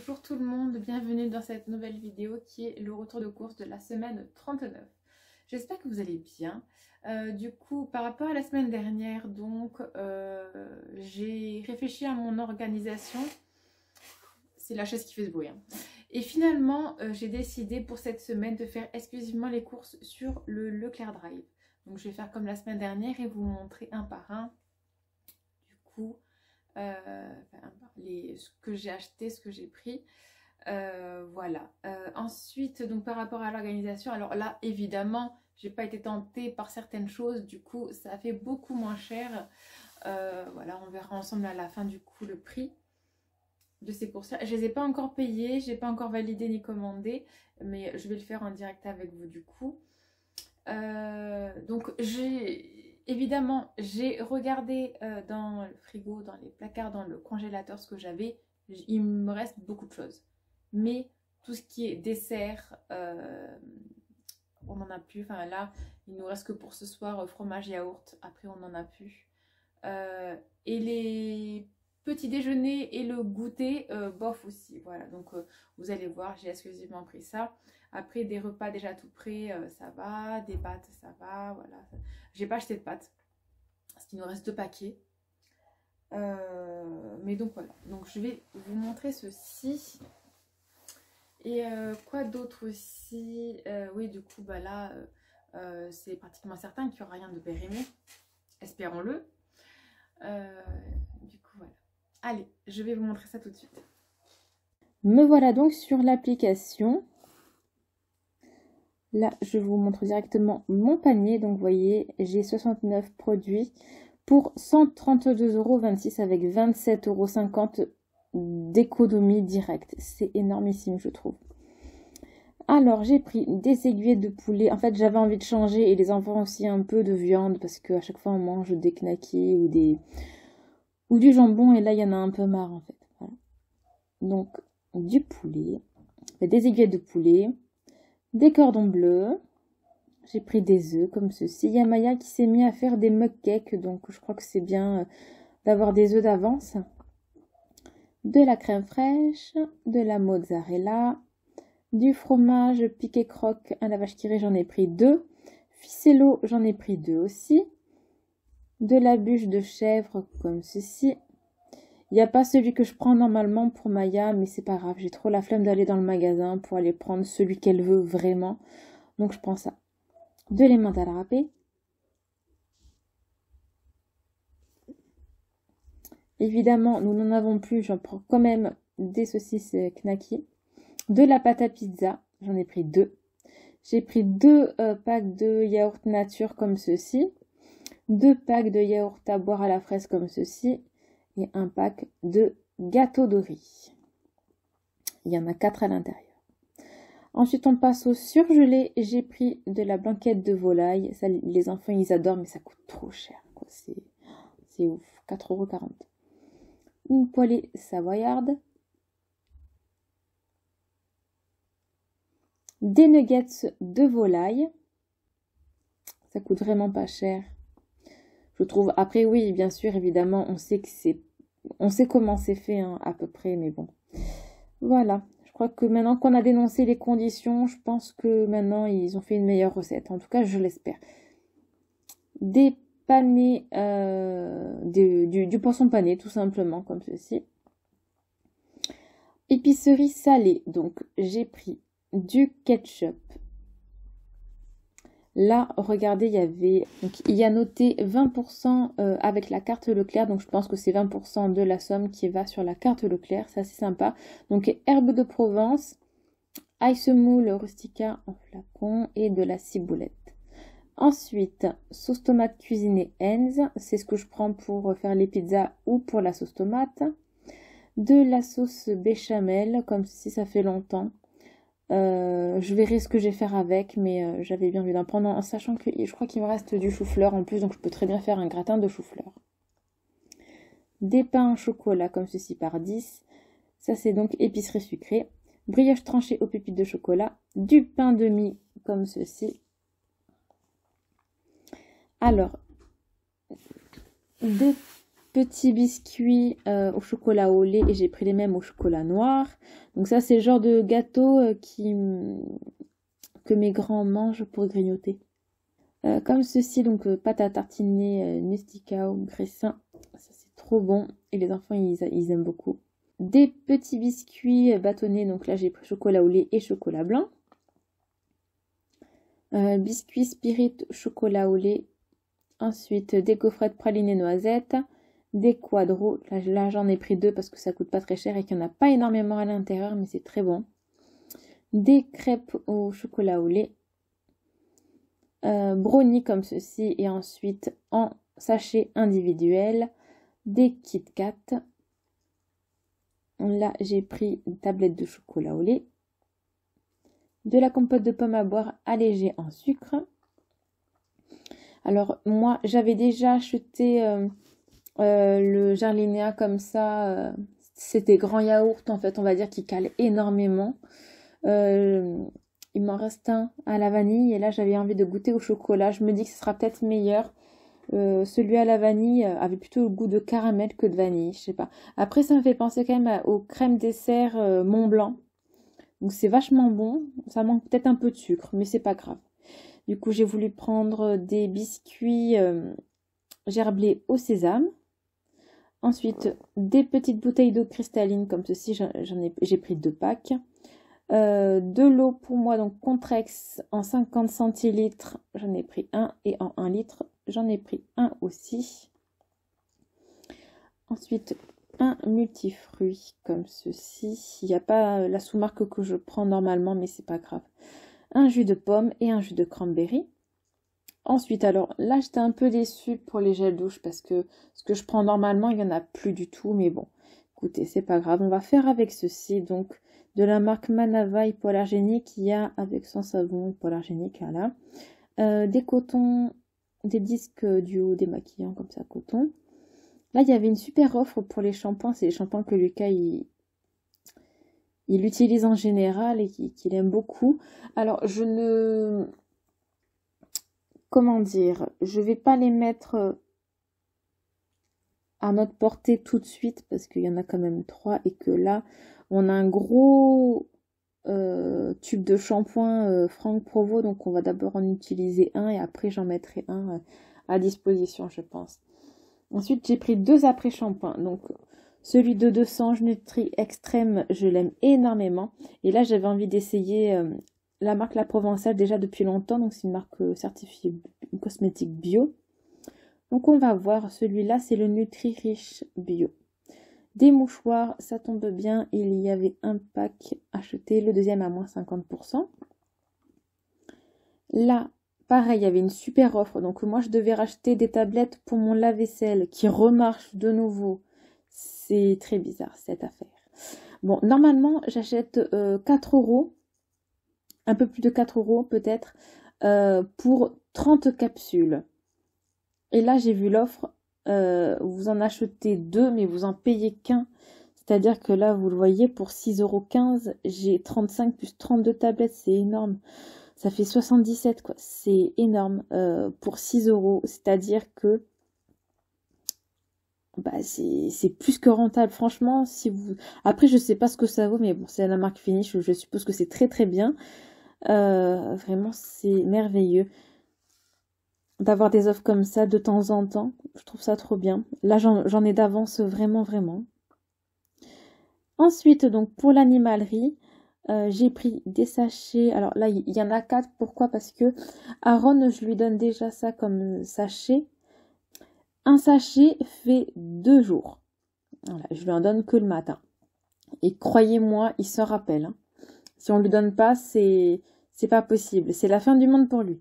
Bonjour tout le monde, bienvenue dans cette nouvelle vidéo qui est le retour de course de la semaine 39. J'espère que vous allez bien. Du coup, par rapport à la semaine dernière, donc j'ai réfléchi à mon organisation. C'est la chaise qui fait ce bruit. Hein. Et finalement, j'ai décidé pour cette semaine de faire exclusivement les courses sur le Leclerc Drive. Donc je vais faire comme la semaine dernière et vous montrer un par un. Du coup, ce que j'ai acheté, ce que j'ai pris. Voilà. Ensuite, donc par rapport à l'organisation, alors là, évidemment, j'ai pas été tentée par certaines choses. Du coup, ça fait beaucoup moins cher. Voilà, on verra ensemble à la fin du coup le prix de ces courses-là. Je les ai pas encore payées, j'ai pas encore validé ni commandé, mais je vais le faire en direct avec vous du coup. Donc évidemment j'ai regardé dans le frigo, dans les placards, dans le congélateur ce que j'avais. Il me reste beaucoup de choses, mais tout ce qui est dessert, on n'en a plus. Enfin là, il nous reste que pour ce soir fromage, yaourt. Après on n'en a plus. Et les petits déjeuners et le goûter, bof aussi. Voilà, donc vous allez voir, j'ai exclusivement pris ça. Après, des repas déjà tout prêts, ça va. Des pâtes, ça va. Voilà. J'ai pas acheté de pâtes. Parce qu'il nous reste 2 paquets. Mais donc voilà. Donc je vais vous montrer ceci. Et quoi d'autre aussi. Oui, du coup, bah là, c'est pratiquement certain qu'il n'y aura rien de périmé. Espérons-le. Du coup, voilà. Allez, je vais vous montrer ça tout de suite. Me voilà donc sur l'application. Là, je vous montre directement mon panier. Donc, vous voyez, j'ai 69 produits pour 132,26 € avec 27,50 € d'économie directe. C'est énormissime, je trouve. Alors, j'ai pris des aiguilles de poulet. En fait, j'avais envie de changer et les enfants aussi un peu de viande parce qu'à chaque fois, on mange des knackis ou du jambon. Et là, il y en a un peu marre, en fait. Voilà. Donc, du poulet, des aiguilles de poulet. Des cordons bleus, j'ai pris des œufs comme ceci. Il y a Maya qui s'est mis à faire des mug cakes, donc je crois que c'est bien d'avoir des œufs d'avance. De la crème fraîche, de la mozzarella, du fromage piqué croque à la vache qui rit, j'en ai pris 2. Ficello, j'en ai pris 2 aussi. De la bûche de chèvre comme ceci. Il n'y a pas celui que je prends normalement pour Maya, mais c'est pas grave. J'ai trop la flemme d'aller dans le magasin pour aller prendre celui qu'elle veut vraiment. Donc je prends ça. De l'emmental râpé. Évidemment, nous n'en avons plus. J'en prends quand même des saucisses knacky. De la pâte à pizza. J'en ai pris 2. J'ai pris 2 packs de yaourt nature comme ceci. 2 packs de yaourt à boire à la fraise comme ceci. Et un pack de gâteau de riz. Il y en a 4 à l'intérieur. Ensuite, on passe au surgelé. J'ai pris de la blanquette de volaille. Ça, les enfants, ils adorent, mais ça coûte trop cher. C'est ouf. 4,40 €. Une poêlée savoyarde. Des nuggets de volaille. Ça coûte vraiment pas cher. Je trouve. Après, oui, bien sûr, évidemment, on sait comment c'est fait, hein, à peu près, mais bon. Voilà. Je crois que maintenant qu'on a dénoncé les conditions, je pense que maintenant, ils ont fait une meilleure recette. En tout cas, je l'espère. Des panés, du poisson pané, tout simplement, comme ceci. Épicerie salée. Donc, j'ai pris du ketchup. Là, regardez, il y a noté 20% avec la carte Leclerc. Donc, je pense que c'est 20% de la somme qui va sur la carte Leclerc. Ça, c'est sympa. Donc, herbe de Provence, ail semoule rustica en flacon et de la ciboulette. Ensuite, sauce tomate cuisinée Heinz. C'est ce que je prends pour faire les pizzas ou pour la sauce tomate. De la sauce béchamel, comme si ça fait longtemps. Je verrai ce que je vais faire avec, mais j'avais bien envie d'en prendre en sachant que je crois qu'il me reste du chou-fleur en plus, donc je peux très bien faire un gratin de chou-fleur. Des pains au chocolat comme ceci par 10. Ça, c'est donc épicerie sucrée. Brioche tranchée aux pépites de chocolat. Du pain de mie comme ceci. Alors, des petits biscuits au chocolat au lait et j'ai pris les mêmes au chocolat noir. Donc ça, c'est le genre de gâteau que mes grands mangent pour grignoter. Comme ceci, donc pâte à tartiner Nestica ou graissin. Ça, c'est trop bon et les enfants, ils aiment beaucoup. Des petits biscuits bâtonnets, donc là, j'ai pris chocolat au lait et chocolat blanc. Biscuits Spirit chocolat au lait. Ensuite, des gaufrettes pralinées noisettes, des quadros. Là j'en ai pris 2 parce que ça coûte pas très cher et qu'il n'y en a pas énormément à l'intérieur, mais c'est très bon. Des crêpes au chocolat au lait. Brownies comme ceci. Et ensuite, en sachet individuel, des Kit Kat. Là, j'ai pris une tablette de chocolat au lait. De la compote de pommes à boire allégée en sucre. Alors, moi, j'avais déjà acheté le Jarlinéa comme ça. C'était grand yaourt, en fait, on va dire, qui cale énormément. Il m'en reste un à la vanille. Et là, j'avais envie de goûter au chocolat. Je me dis que ce sera peut-être meilleur. Celui à la vanille avait plutôt le goût de caramel que de vanille. Je sais pas. Après, ça me fait penser quand même aux crèmes dessert Mont Blanc. Donc, c'est vachement bon. Ça manque peut-être un peu de sucre, mais c'est pas grave. Du coup, j'ai voulu prendre des biscuits gerblés au sésame. Ensuite, des petites bouteilles d'eau cristalline comme ceci. J'ai pris 2 packs. De l'eau pour moi, donc Contrex en 50 centilitres. J'en ai pris un. Et en 1 litre, j'en ai pris un aussi. Ensuite, un multifruit comme ceci. Il n'y a pas la sous-marque que je prends normalement, mais c'est pas grave. Un jus de pomme et un jus de cranberry. Ensuite, alors là, j'étais un peu déçue pour les gels douche parce que ce que je prends normalement, il n'y en a plus du tout. Mais bon, écoutez, c'est pas grave. On va faire avec ceci. Donc, de la marque Manava hypoallergénique, il y a avec son savon hypoallergénique, là. Des cotons, des disques duo démaquillants comme ça, coton. Là, il y avait une super offre pour les shampoings. C'est les shampoings que Lucas, il utilise en général et qu'il aime beaucoup. Alors, comment dire, je vais pas les mettre à notre portée tout de suite parce qu'il y en a quand même 3 et que là, on a un gros tube de shampoing Franck Provo, donc on va d'abord en utiliser un et après j'en mettrai un à disposition, je pense. Ensuite, j'ai pris 2 après-shampoings, donc celui de 200 Nutri Extrême, je l'aime énormément. Et là, j'avais envie d'essayer la marque La Provençale déjà depuis longtemps. Donc, c'est une marque certifiée cosmétique bio. Donc, on va voir. Celui-là, c'est le Nutri Riche Bio. Des mouchoirs, ça tombe bien. Il y avait un pack acheté. Le deuxième à moins 50%. Là, pareil, il y avait une super offre. Donc, moi, je devais racheter des tablettes pour mon lave-vaisselle qui remarche de nouveau. C'est très bizarre cette affaire. Bon, normalement, j'achète 4 €, un peu plus de 4 € peut-être, pour 30 capsules. Et là, j'ai vu l'offre, vous en achetez 2, mais vous en payez qu'un. C'est-à-dire que là, vous le voyez, pour 6,15 €, j'ai 35 plus 32 tablettes, c'est énorme. Ça fait 77, quoi. C'est énorme pour 6 €. C'est-à-dire que c'est plus que rentable, franchement. Si vous... Après, je sais pas ce que ça vaut, mais bon, c'est la marque Finish, je suppose que c'est très très bien. Vraiment, c'est merveilleux d'avoir des offres comme ça de temps en temps. Je trouve ça trop bien. Là, j'en ai d'avance, vraiment, vraiment. Ensuite, donc, pour l'animalerie, j'ai pris des sachets. Alors là, il y en a 4. Pourquoi? Parce que Aaron, je lui donne déjà ça comme sachet. Un sachet fait 2 jours. Voilà, je lui en donne que le matin. Et croyez-moi, il se rappelle. Hein. Si on ne lui donne pas, c'est pas possible. C'est la fin du monde pour lui.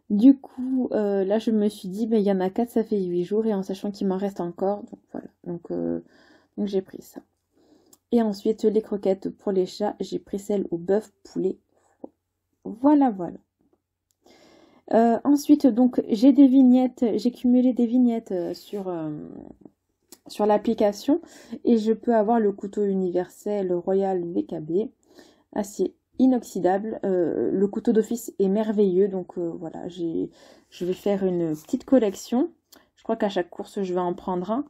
Du coup, là, je me suis dit, il y en a 4, ça fait 8 jours. Et en sachant qu'il m'en reste encore, donc voilà. Donc j'ai pris ça. Et ensuite, les croquettes pour les chats, j'ai pris celles au bœuf, poulet. Voilà, voilà. Ensuite, donc, j'ai des vignettes. J'ai cumulé des vignettes sur l'application. Et je peux avoir le couteau universel Royal VKB. Acier inoxydable. Le couteau d'office est merveilleux. Donc, voilà, je vais faire une petite collection. Je crois qu'à chaque course, je vais en prendre un.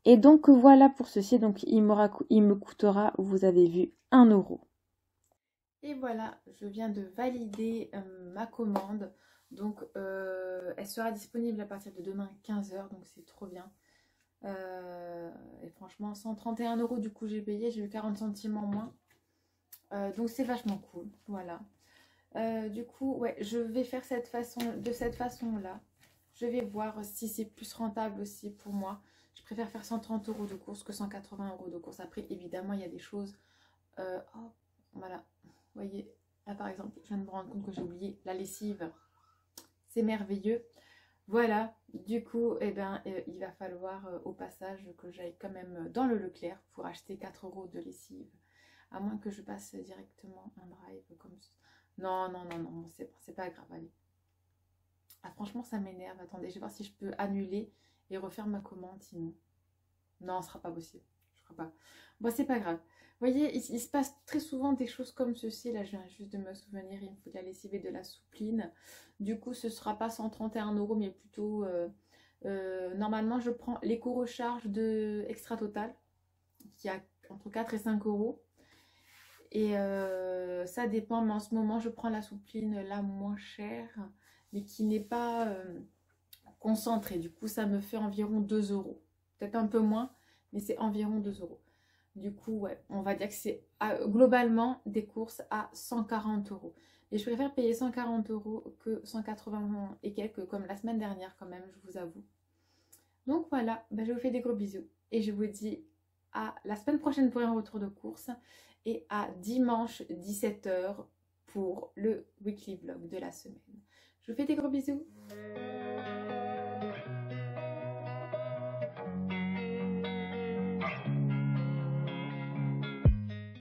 Et donc voilà pour ceci, donc il me coûtera, vous avez vu, 1 euro. Et voilà, je viens de valider ma commande. Donc elle sera disponible à partir de demain 15 h, donc c'est trop bien. Et franchement, 131 euros du coup j'ai payé, j'ai eu 40 centimes en moins. Donc c'est vachement cool, voilà. Du coup, ouais, je vais faire de cette façon-là. Je vais voir si c'est plus rentable aussi pour moi. Je préfère faire 130 euros de course que 180 euros de course. Après, évidemment, il y a des choses... oh, voilà, vous voyez, là par exemple, je viens de me rendre compte que j'ai oublié la lessive. C'est merveilleux. Voilà, du coup, eh ben, il va falloir au passage que j'aille quand même dans le Leclerc pour acheter 4 euros de lessive. À moins que je passe directement un drive comme ça. Non, non, non, non, c'est pas grave, allez. Ah, franchement, ça m'énerve. Attendez, je vais voir si je peux annuler et refaire ma commande, sinon. Non, ce sera pas possible. Je crois pas. Bon, c'est pas grave. Vous voyez, il se passe très souvent des choses comme ceci. Là, je viens juste de me souvenir, il me faut de la lessive et de la soupline. Du coup, ce sera pas 131 euros, mais plutôt... normalement, je prends l'éco-recharge de Extra Total, qui a entre 4 et 5 euros. Et ça dépend, mais en ce moment, je prends la soupline la moins chère, mais qui n'est pas concentrée. Du coup, ça me fait environ 2 euros. Peut-être un peu moins, mais c'est environ 2 euros. Du coup, ouais, on va dire que c'est globalement des courses à 140 euros. Et je préfère payer 140 euros que 180 et quelques, comme la semaine dernière quand même, je vous avoue. Donc voilà, bah, je vous fais des gros bisous. Et je vous dis à la semaine prochaine pour un retour de course. Et à dimanche 17 h pour le weekly vlog de la semaine. Je vous fais des gros bisous.